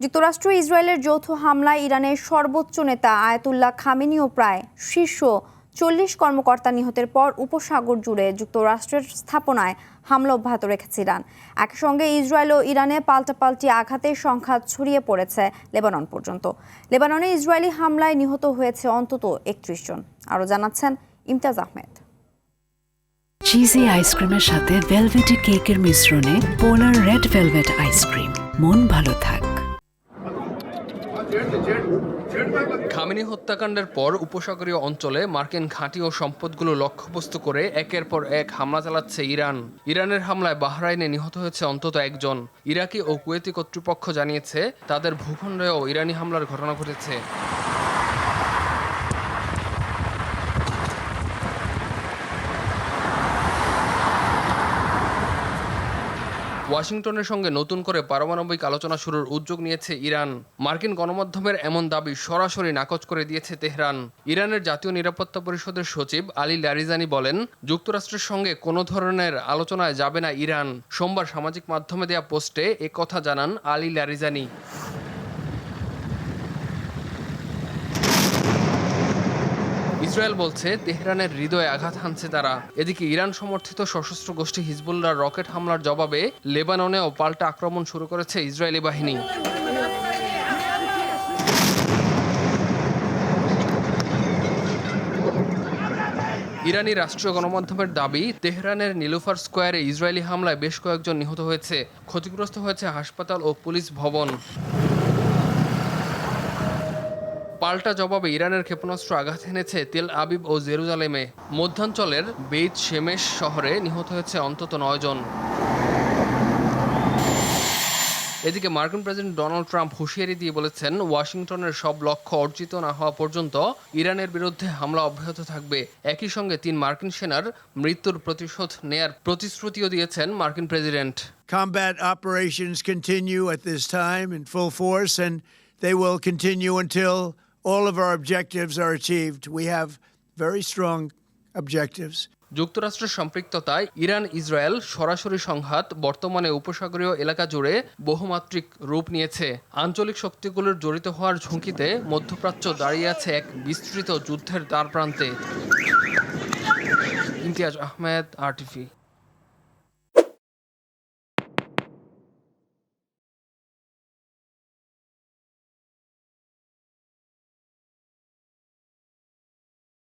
যুক্তরাষ্ট্র ইসরায়েলের যৌথ হামলায় ইরানের সর্বোচ্চ নেতা আয়াতুল্লাহ খামেনিও প্রায় শীর্ষ 40 কর্মকর্তা নিহতের পর উপসাগর জুড়ে যুক্তরাষ্ট্রের স্থাপনায় হামলা অব্যাহত রেখেছে ইরান। একই সঙ্গে ইসরায়েল ও ইরানে পাল্টাপাল্টি আঘাতের সংখ্যা ছড়িয়ে পড়েছে লেবানন পর্যন্ত। লেবাননে ইসরায়েলি হামলায় নিহত হয়েছে অন্তত 31 জন। আরও জানাচ্ছেন ইমতাজ আহমেদ। চিজি আইসক্রিমের সাথে ভেলভেটি কেকের মিশ্রণে পোলার রেড ভেলভেট আইসক্রিম। মন ভালো থাক। খামেনি হত্যাকাণ্ডের পর উপসাগরীয় অঞ্চলে মার্কিন ঘাঁটি ও সম্পদগুলো লক্ষ্যবস্তু করে একের পর এক হামলা চালাচ্ছে ইরান। ইরানের হামলায় বাহরাইনে নিহত হয়েছে অন্তত একজন। ইরাকি ও কুয়েতি কর্তৃপক্ষ জানিয়েছে তাদের ভূখণ্ডেও ইরানি হামলার ঘটনা ঘটেছে। ওয়াশিংটনের সঙ্গে নতুন করে পারমাণবিক আলোচনা শুরুর উদ্যোগ নিয়েছে ইরান। মার্কিন গণমাধ্যমের এমন দাবি সরাসরি নাকচ করে দিয়েছে তেহরান। ইরানের জাতীয় নিরাপত্তা পরিষদের সচিব আলী লারিজানি বলেন, যুক্তরাষ্ট্রের সঙ্গে কোনো ধরনের আলোচনায় যাবে না ইরান। সোমবার সামাজিক মাধ্যমে দেয়া পোস্টে এ কথা জানান আলী লারিজানি। ইসরায়েল বলছে তেহরানের হৃদয়ে আঘাত হানছে তারা। এদিকে ইরান সমর্থিত সশস্ত্র গোষ্ঠী হিজবুল্লাহর রকেট হামলার জবাবে লেবাননেও পাল্টা আক্রমণ শুরু করেছে ইসরায়েলি বাহিনী। ইরানি রাষ্ট্রীয় গণমাধ্যমের দাবি, তেহরানের নিলুফার স্কোয়ারে ইসরায়েলি হামলায় বেশ কয়েকজন নিহত হয়েছে। ক্ষতিগ্রস্ত হয়েছে হাসপাতাল ও পুলিশ ভবন। পাল্টা জবাবে ইরানের ক্ষেপণাস্ত্র আঘাত হেনেছে তেল আবিব ও জেরুজালেমে। মধ্যাঞ্চলের বেইত শেমেশ শহরে নিহত হয়েছে অন্তত 9 জন। এদিকে মার্কিন প্রেসিডেন্ট ডোনাল্ড ট্রাম্প হুঁশিয়ারি দিয়ে বলেছেন, ওয়াশিংটনের সব লক্ষ্য অর্জিত না হওয়া পর্যন্ত ইরানের বিরুদ্ধে হামলা অব্যাহত থাকবে। একই সঙ্গে 3 মার্কিন সেনার মৃত্যুর প্রতিশোধ নেয়ার প্রতিশ্রুতিও দিয়েছেন মার্কিন president. Combat operations continue at this time in full force, and they will continue until all of our objectives are achieved. We have very strong objectives. যুক্তরাষ্ট্রের সম্পৃক্ততায় ইরান ইসরায়েল সরাসরি সংঘাত বর্তমানে উপসাগরীয় এলাকা জুড়ে বহুমাত্রিক রূপ নিয়েছে। আঞ্চলিক শক্তিগুলোর জড়িত হওয়ার ঝুঁকিতে মধ্যপ্রাচ্য দাঁড়িয়ে আছে এক বিস্তৃত যুদ্ধের দ্বারপ্রান্তে। ইমতিয়াজ আহমেদ, RTV।